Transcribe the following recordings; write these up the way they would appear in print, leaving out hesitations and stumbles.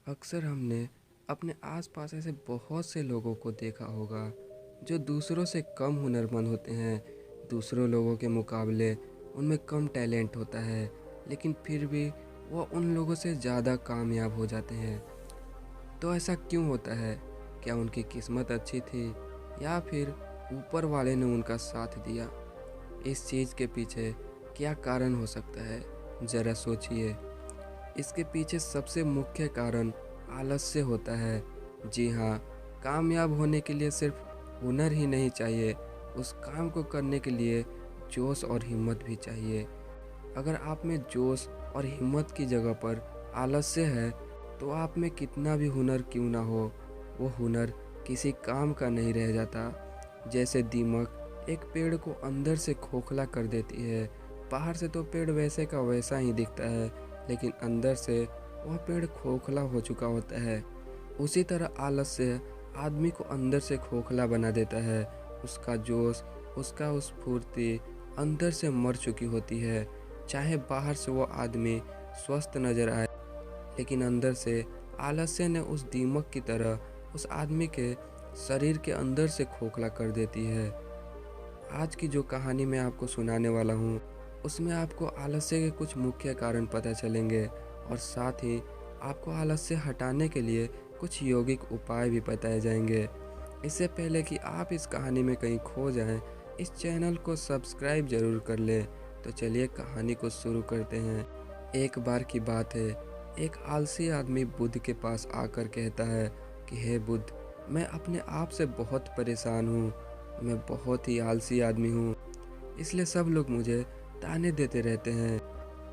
अक्सर हमने अपने आसपास ऐसे बहुत से लोगों को देखा होगा जो दूसरों से कम हुनरमंद होते हैं। दूसरों लोगों के मुकाबले उनमें कम टैलेंट होता है, लेकिन फिर भी वह उन लोगों से ज़्यादा कामयाब हो जाते हैं। तो ऐसा क्यों होता है? क्या उनकी किस्मत अच्छी थी या फिर ऊपर वाले ने उनका साथ दिया? इस चीज़ के पीछे क्या कारण हो सकता है? ज़रा सोचिए। इसके पीछे सबसे मुख्य कारण आलस्य होता है। जी हाँ, कामयाब होने के लिए सिर्फ हुनर ही नहीं चाहिए, उस काम को करने के लिए जोश और हिम्मत भी चाहिए। अगर आप में जोश और हिम्मत की जगह पर आलस्य है, तो आप में कितना भी हुनर क्यों ना हो, वो हुनर किसी काम का नहीं रह जाता। जैसे दीमक एक पेड़ को अंदर से खोखला कर देती है। बाहर से तो पेड़ वैसे का वैसा ही दिखता है, लेकिन अंदर से वह पेड़ खोखला हो चुका होता है। उसी तरह आलस्य आदमी को अंदर से खोखला बना देता है। उसका जोश, उसका उस स्फूर्ति अंदर से मर चुकी होती है। चाहे बाहर से वो आदमी स्वस्थ नजर आए, लेकिन अंदर से आलस्य ने उस दीमक की तरह उस आदमी के शरीर के अंदर से खोखला कर देती है। आज की जो कहानी मैं आपको सुनाने वाला हूँ, उसमें आपको आलस्य के कुछ मुख्य कारण पता चलेंगे और साथ ही आपको आलस्य हटाने के लिए कुछ यौगिक उपाय भी बताए जाएंगे। इससे पहले कि आप इस कहानी में कहीं खो जाएं, इस चैनल को सब्सक्राइब जरूर कर लें। तो चलिए कहानी को शुरू करते हैं। एक बार की बात है, एक आलसी आदमी बुद्ध के पास आकर कहता है कि हे बुद्ध, मैं अपने आप से बहुत परेशान हूँ। मैं बहुत ही आलसी आदमी हूँ, इसलिए सब लोग मुझे ताने देते रहते हैं।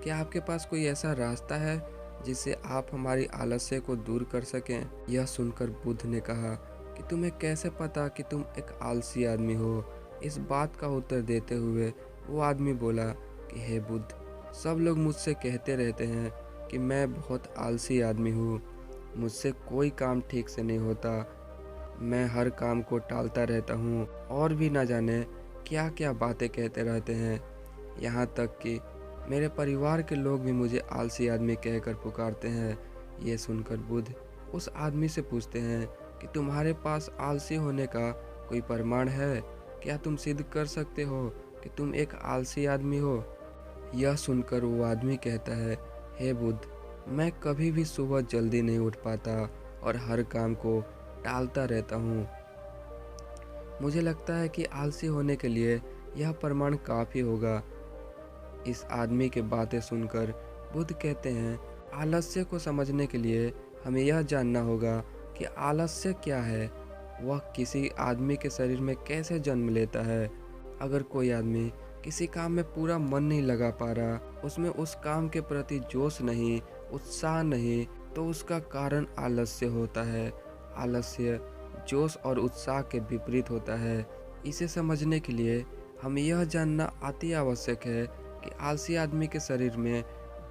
क्या आपके पास कोई ऐसा रास्ता है जिससे आप हमारी आलस्य को दूर कर सकें? यह सुनकर बुद्ध ने कहा कि तुम्हें कैसे पता कि तुम एक आलसी आदमी हो? इस बात का उत्तर देते हुए वो आदमी बोला कि हे बुद्ध, सब लोग मुझसे कहते रहते हैं कि मैं बहुत आलसी आदमी हूँ। मुझसे कोई काम ठीक से नहीं होता। मैं हर काम को टालता रहता हूँ और भी ना जाने क्या क्या बातें कहते रहते हैं। यहाँ तक कि मेरे परिवार के लोग भी मुझे आलसी आदमी कहकर पुकारते हैं। ये सुनकर बुद्ध उस आदमी से पूछते हैं कि तुम्हारे पास आलसी होने का कोई प्रमाण है? क्या तुम सिद्ध कर सकते हो कि तुम एक आलसी आदमी हो? यह सुनकर वो आदमी कहता है, हे बुद्ध, मैं कभी भी सुबह जल्दी नहीं उठ पाता और हर काम को टालता रहता हूँ। मुझे लगता है कि आलसी होने के लिए यह प्रमाण काफ़ी होगा। इस आदमी की बातें सुनकर बुद्ध कहते हैं, आलस्य को समझने के लिए हमें यह जानना होगा कि आलस्य क्या है। वह किसी आदमी के शरीर में कैसे जन्म लेता है। अगर कोई आदमी किसी काम में पूरा मन नहीं लगा पा रहा, उसमें उस काम के प्रति जोश नहीं, उत्साह नहीं, तो उसका कारण आलस्य होता है। आलस्य जोश और उत्साह के विपरीत होता है। इसे समझने के लिए हमें यह जानना अति आवश्यक है कि आलसी आदमी के शरीर में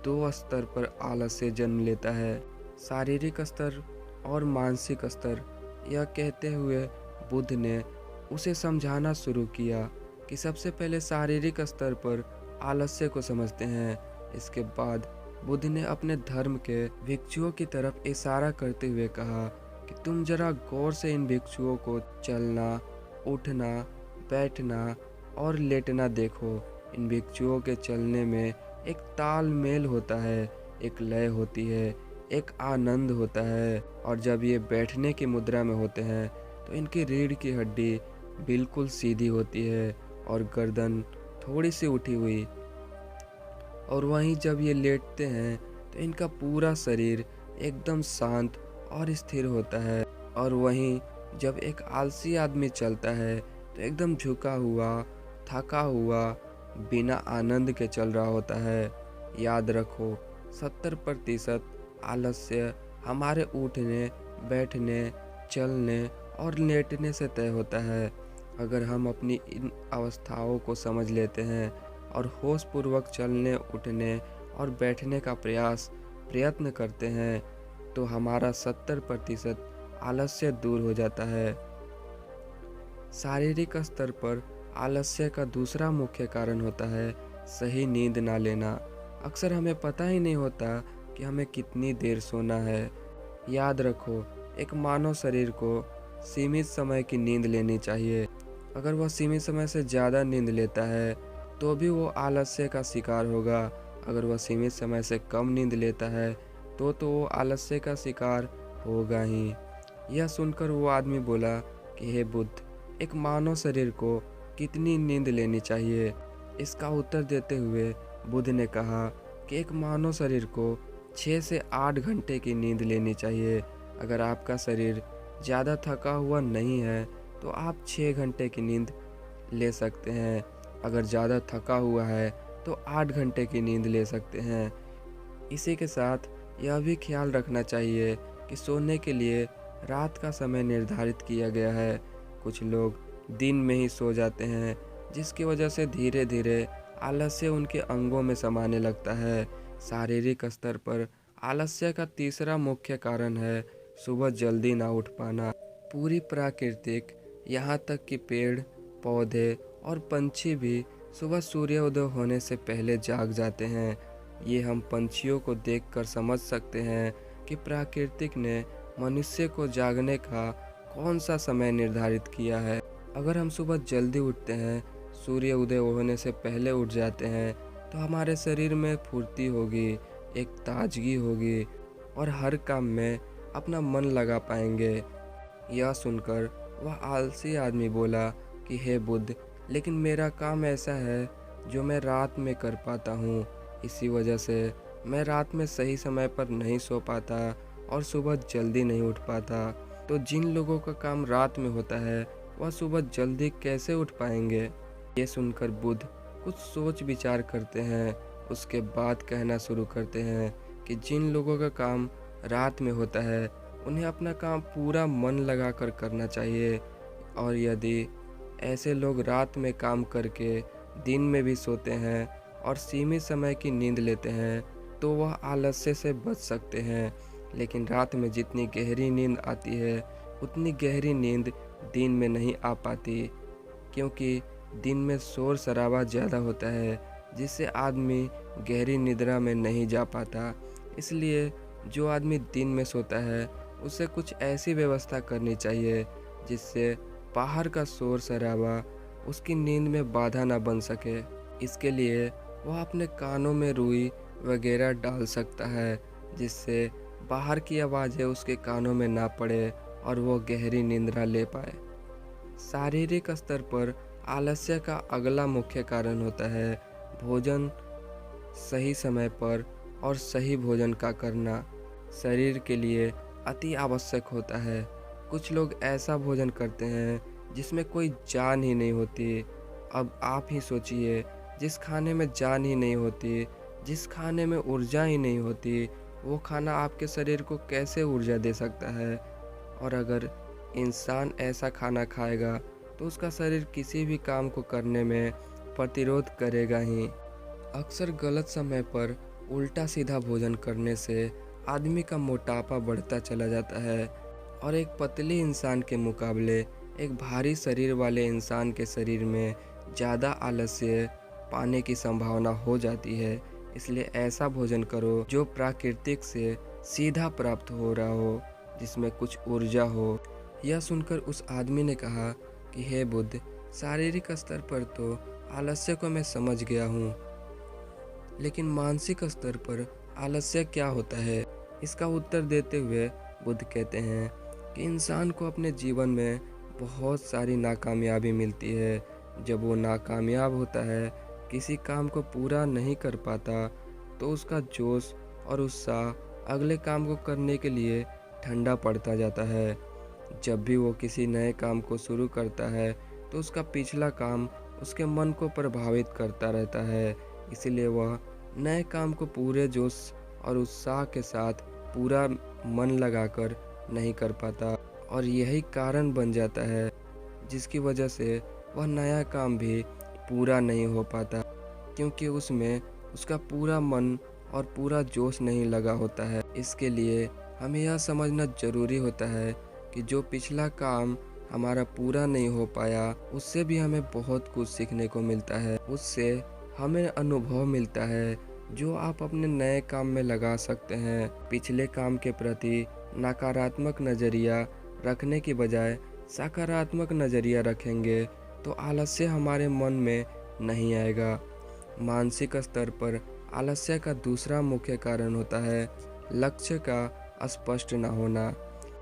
दो स्तर पर आलस्य जन्म लेता है, शारीरिक स्तर और मानसिक स्तर। यह कहते हुए बुद्ध ने उसे समझाना शुरू किया कि सबसे पहले शारीरिक स्तर पर आलस्य को समझते हैं। इसके बाद बुद्ध ने अपने धर्म के भिक्षुओं की तरफ इशारा करते हुए कहा कि तुम जरा गौर से इन भिक्षुओं को चलना, उठना, बैठना और लेटना देखो। इन भिक्षुओं के चलने में एक तालमेल होता है, एक लय होती है, एक आनंद होता है। और जब ये बैठने की मुद्रा में होते हैं तो इनकी रीढ़ की हड्डी बिल्कुल सीधी होती है और गर्दन थोड़ी सी उठी हुई। और वहीं जब ये लेटते हैं तो इनका पूरा शरीर एकदम शांत और स्थिर होता है। और वहीं जब एक आलसी आदमी चलता है तो एकदम झुका हुआ, थका हुआ, बिना आनंद के चल रहा होता है। याद रखो, 70% आलस्य हमारे उठने, बैठने, चलने और लेटने से तय होता है। अगर हम अपनी इन अवस्थाओं को समझ लेते हैं और होशपूर्वक चलने, उठने और बैठने का प्रयत्न करते हैं, तो हमारा 70% आलस्य दूर हो जाता है। शारीरिक स्तर पर आलस्य का दूसरा मुख्य कारण होता है सही नींद ना लेना। अक्सर हमें पता ही नहीं होता कि हमें कितनी देर सोना है। याद रखो, एक मानव शरीर को सीमित समय की नींद लेनी चाहिए। अगर वह सीमित समय से ज़्यादा नींद लेता है तो भी वो आलस्य का शिकार होगा। अगर वह सीमित समय से कम नींद लेता है तो वो आलस्य का शिकार होगा ही। यह सुनकर वो आदमी बोला कि हे बुद्ध, एक मानव शरीर को कितनी नींद लेनी चाहिए? इसका उत्तर देते हुए बुद्ध ने कहा कि एक मानव शरीर को 6 से 8 घंटे की नींद लेनी चाहिए। अगर आपका शरीर ज़्यादा थका हुआ नहीं है तो आप 6 घंटे की नींद ले सकते हैं। अगर ज़्यादा थका हुआ है तो 8 घंटे की नींद ले सकते हैं। इसी के साथ यह भी ख्याल रखना चाहिए कि सोने के लिए रात का समय निर्धारित किया गया है। कुछ लोग दिन में ही सो जाते हैं, जिसकी वजह से धीरे धीरे आलस्य उनके अंगों में समाने लगता है। शारीरिक स्तर पर आलस्य का तीसरा मुख्य कारण है सुबह जल्दी ना उठ पाना। पूरी प्राकृतिक, यहाँ तक कि पेड़ पौधे और पंछी भी सुबह सूर्योदय होने से पहले जाग जाते हैं। ये हम पंछियों को देखकर समझ सकते हैं कि प्रकृति ने मनुष्य को जागने का कौन सा समय निर्धारित किया है। अगर हम सुबह जल्दी उठते हैं, सूर्य उदय होने से पहले उठ जाते हैं, तो हमारे शरीर में फुर्ती होगी, एक ताजगी होगी और हर काम में अपना मन लगा पाएंगे। यह सुनकर वह आलसी आदमी बोला कि हे बुद्ध, लेकिन मेरा काम ऐसा है जो मैं रात में कर पाता हूँ। इसी वजह से मैं रात में सही समय पर नहीं सो पाता और सुबह जल्दी नहीं उठ पाता। तो जिन लोगों का काम रात में होता है वह सुबह जल्दी कैसे उठ पाएंगे? ये सुनकर बुद्ध कुछ सोच विचार करते हैं। उसके बाद कहना शुरू करते हैं कि जिन लोगों का काम रात में होता है उन्हें अपना काम पूरा मन लगाकर करना चाहिए, और यदि ऐसे लोग रात में काम करके दिन में भी सोते हैं और सीमित समय की नींद लेते हैं तो वह आलस्य से बच सकते हैं। लेकिन रात में जितनी गहरी नींद आती है उतनी गहरी नींद दिन में नहीं आ पाती, क्योंकि दिन में शोर शराबा ज़्यादा होता है जिससे आदमी गहरी निद्रा में नहीं जा पाता। इसलिए जो आदमी दिन में सोता है उसे कुछ ऐसी व्यवस्था करनी चाहिए जिससे बाहर का शोर शराबा उसकी नींद में बाधा ना बन सके। इसके लिए वह अपने कानों में रुई वगैरह डाल सकता है जिससे बाहर की आवाज़ें उसके कानों में ना पड़े और वो गहरी निंद्रा ले पाए। शारीरिक स्तर पर आलस्य का अगला मुख्य कारण होता है भोजन सही समय पर और सही भोजन का करना शरीर के लिए अति आवश्यक होता है। कुछ लोग ऐसा भोजन करते हैं जिसमें कोई जान ही नहीं होती। अब आप ही सोचिए, जिस खाने में जान ही नहीं होती, जिस खाने में ऊर्जा ही नहीं होती, वो खाना आपके शरीर को कैसे ऊर्जा दे सकता है? और अगर इंसान ऐसा खाना खाएगा तो उसका शरीर किसी भी काम को करने में प्रतिरोध करेगा ही। अक्सर गलत समय पर उल्टा सीधा भोजन करने से आदमी का मोटापा बढ़ता चला जाता है और एक पतले इंसान के मुकाबले एक भारी शरीर वाले इंसान के शरीर में ज़्यादा आलस्य पाने की संभावना हो जाती है। इसलिए ऐसा भोजन करो जो प्राकृतिक से सीधा प्राप्त हो रहा हो, जिसमें कुछ ऊर्जा हो। यह सुनकर उस आदमी ने कहा कि हे बुद्ध, शारीरिक स्तर पर तो आलस्य को मैं समझ गया हूँ, लेकिन मानसिक स्तर पर आलस्य क्या होता है? इसका उत्तर देते हुए बुद्ध कहते हैं कि इंसान को अपने जीवन में बहुत सारी नाकामयाबी मिलती है। जब वो नाकामयाब होता है, किसी काम को पूरा नहीं कर पाता, तो उसका जोश और उत्साह अगले काम को करने के लिए ठंडा पड़ता जाता है। जब भी वो किसी नए काम को शुरू करता है तो उसका पिछला काम उसके मन को प्रभावित करता रहता है। इसलिए वह नए काम को पूरे जोश और उत्साह के साथ पूरा मन लगाकर नहीं कर पाता, और यही कारण बन जाता है जिसकी वजह से वह नया काम भी पूरा नहीं हो पाता, क्योंकि उसमें उसका पूरा मन और पूरा जोश नहीं लगा होता है। इसके लिए हमें यह समझना ज़रूरी होता है कि जो पिछला काम हमारा पूरा नहीं हो पाया उससे भी हमें बहुत कुछ सीखने को मिलता है। उससे हमें अनुभव मिलता है जो आप अपने नए काम में लगा सकते हैं। पिछले काम के प्रति नकारात्मक नज़रिया रखने की बजाय सकारात्मक नज़रिया रखेंगे तो आलस्य हमारे मन में नहीं आएगा। मानसिक स्तर पर आलस्य का दूसरा मुख्य कारण होता है लक्ष्य का स्पष्ट न होना।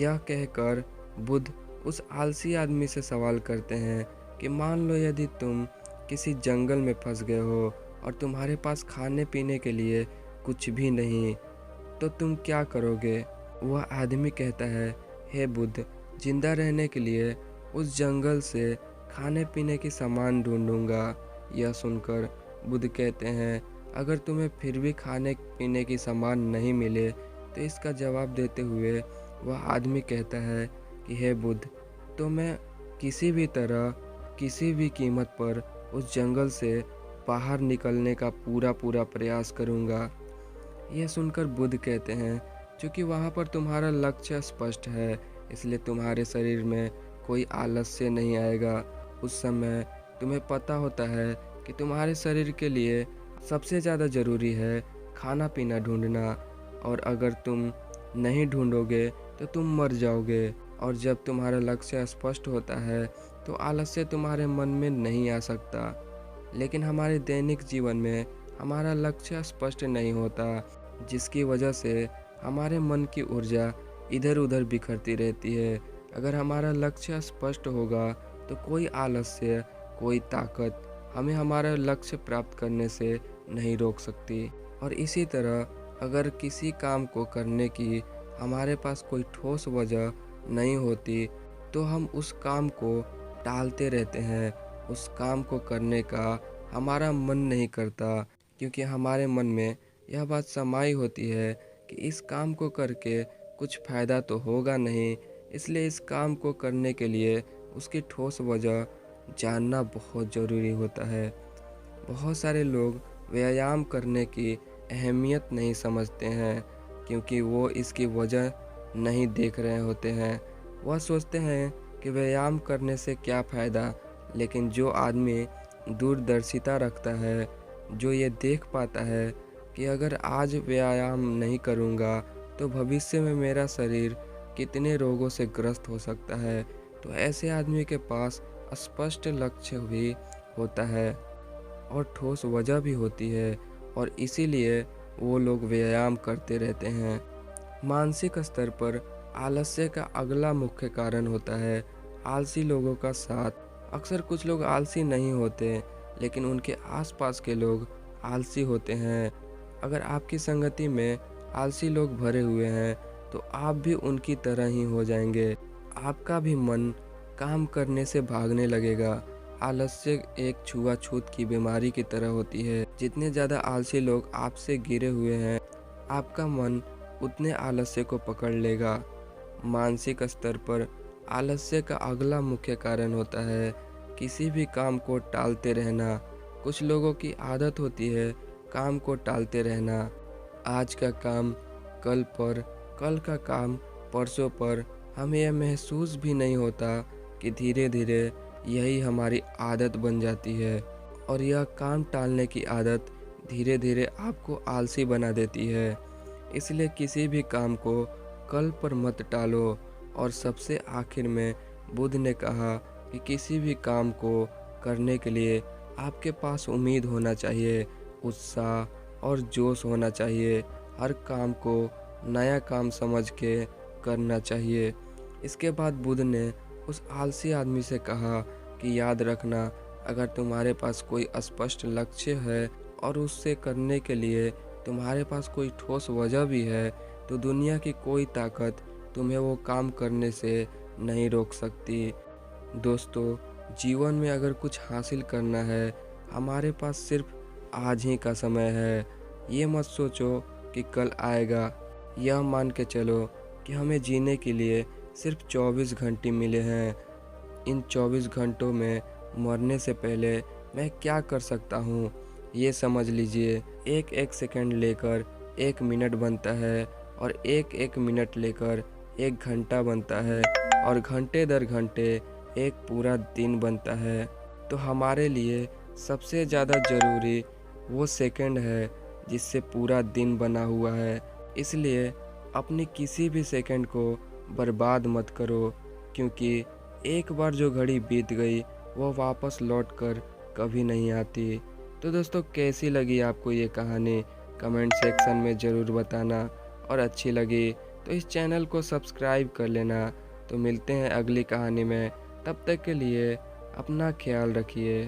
यह कहकर बुद्ध उस आलसी आदमी से सवाल करते हैं कि मान लो यदि तुम किसी जंगल में फंस गए हो और तुम्हारे पास खाने पीने के लिए कुछ भी नहीं, तो तुम क्या करोगे? वह आदमी कहता है, हे बुद्ध, जिंदा रहने के लिए उस जंगल से खाने पीने की सामान ढूंढूंगा। यह सुनकर बुद्ध कहते हैं, अगर तुम्हें फिर भी खाने पीने की सामान नहीं मिले तो इसका जवाब देते हुए वह आदमी कहता है कि हे बुद्ध, तो मैं किसी भी तरह किसी भी कीमत पर उस जंगल से बाहर निकलने का पूरा प्रयास करूंगा। यह सुनकर बुद्ध कहते हैं, क्योंकि वहाँ पर तुम्हारा लक्ष्य स्पष्ट है, इसलिए तुम्हारे शरीर में कोई आलस्य नहीं आएगा। उस समय तुम्हें पता होता है कि तुम्हारे शरीर के लिए सबसे ज़्यादा ज़रूरी है खाना पीना ढूंढना, और अगर तुम नहीं ढूंढोगे तो तुम मर जाओगे। और जब तुम्हारा लक्ष्य स्पष्ट होता है तो आलस्य तुम्हारे मन में नहीं आ सकता। लेकिन हमारे दैनिक जीवन में हमारा लक्ष्य स्पष्ट नहीं होता, जिसकी वजह से हमारे मन की ऊर्जा इधर उधर बिखरती रहती है। अगर हमारा लक्ष्य स्पष्ट होगा तो कोई आलस्य, कोई ताकत हमें हमारा लक्ष्य प्राप्त करने से नहीं रोक सकती। और इसी तरह अगर किसी काम को करने की हमारे पास कोई ठोस वजह नहीं होती तो हम उस काम को टालते रहते हैं। उस काम को करने का हमारा मन नहीं करता, क्योंकि हमारे मन में यह बात समाई होती है कि इस काम को करके कुछ फ़ायदा तो होगा नहीं, इसलिए इस काम को करने के लिए उसकी ठोस वजह जानना बहुत ज़रूरी होता है। बहुत सारे लोग व्यायाम करने की अहमियत नहीं समझते हैं, क्योंकि वो इसकी वजह नहीं देख रहे होते हैं। वह सोचते हैं कि व्यायाम करने से क्या फ़ायदा, लेकिन जो आदमी दूरदर्शिता रखता है, जो ये देख पाता है कि अगर आज व्यायाम नहीं करूँगा तो भविष्य में मेरा शरीर कितने रोगों से ग्रस्त हो सकता है, तो ऐसे आदमी के पास स्पष्ट लक्ष्य भी होता है और ठोस वजह भी होती है, और इसीलिए वो लोग व्यायाम करते रहते हैं। मानसिक स्तर पर आलस्य का अगला मुख्य कारण होता है आलसी लोगों का साथ। अक्सर कुछ लोग आलसी नहीं होते, लेकिन उनके आसपास के लोग आलसी होते हैं। अगर आपकी संगति में आलसी लोग भरे हुए हैं तो आप भी उनकी तरह ही हो जाएंगे। आपका भी मन काम करने से भागने लगेगा। आलस्य एक छुआछूत की बीमारी की तरह होती है। जितने ज़्यादा आलसी लोग आपसे घिरे हुए हैं, आपका मन उतने आलस्य को पकड़ लेगा। मानसिक स्तर पर आलस्य का अगला मुख्य कारण होता है किसी भी काम को टालते रहना। कुछ लोगों की आदत होती है काम को टालते रहना। आज का काम कल पर, कल का काम परसों पर। हमें यह महसूस भी नहीं होता कि धीरे धीरे यही हमारी आदत बन जाती है, और यह काम टालने की आदत धीरे धीरे आपको आलसी बना देती है। इसलिए किसी भी काम को कल पर मत टालो। और सबसे आखिर में बुद्ध ने कहा कि किसी भी काम को करने के लिए आपके पास उम्मीद होना चाहिए, उत्साह और जोश होना चाहिए। हर काम को नया काम समझ के करना चाहिए। इसके बाद बुद्ध ने उस आलसी आदमी से कहा कि याद रखना, अगर तुम्हारे पास कोई स्पष्ट लक्ष्य है और उससे करने के लिए तुम्हारे पास कोई ठोस वजह भी है, तो दुनिया की कोई ताकत तुम्हें वो काम करने से नहीं रोक सकती। दोस्तों, जीवन में अगर कुछ हासिल करना है, हमारे पास सिर्फ आज ही का समय है। ये मत सोचो कि कल आएगा। यह मान के चलो कि हमें जीने के लिए सिर्फ 24 घंटे मिले हैं। इन 24 घंटों में मरने से पहले मैं क्या कर सकता हूँ, ये समझ लीजिए। एक एक सेकंड लेकर एक मिनट बनता है, और एक एक मिनट लेकर एक घंटा बनता है, और घंटे दर घंटे एक पूरा दिन बनता है। तो हमारे लिए सबसे ज़्यादा ज़रूरी वो सेकंड है जिससे पूरा दिन बना हुआ है। इसलिए अपने किसी भी सेकंड को बर्बाद मत करो, क्योंकि एक बार जो घड़ी बीत गई वो वापस लौट कर कभी नहीं आती। तो दोस्तों, कैसी लगी आपको ये कहानी कमेंट सेक्शन में ज़रूर बताना, और अच्छी लगी तो इस चैनल को सब्सक्राइब कर लेना। तो मिलते हैं अगली कहानी में, तब तक के लिए अपना ख्याल रखिए।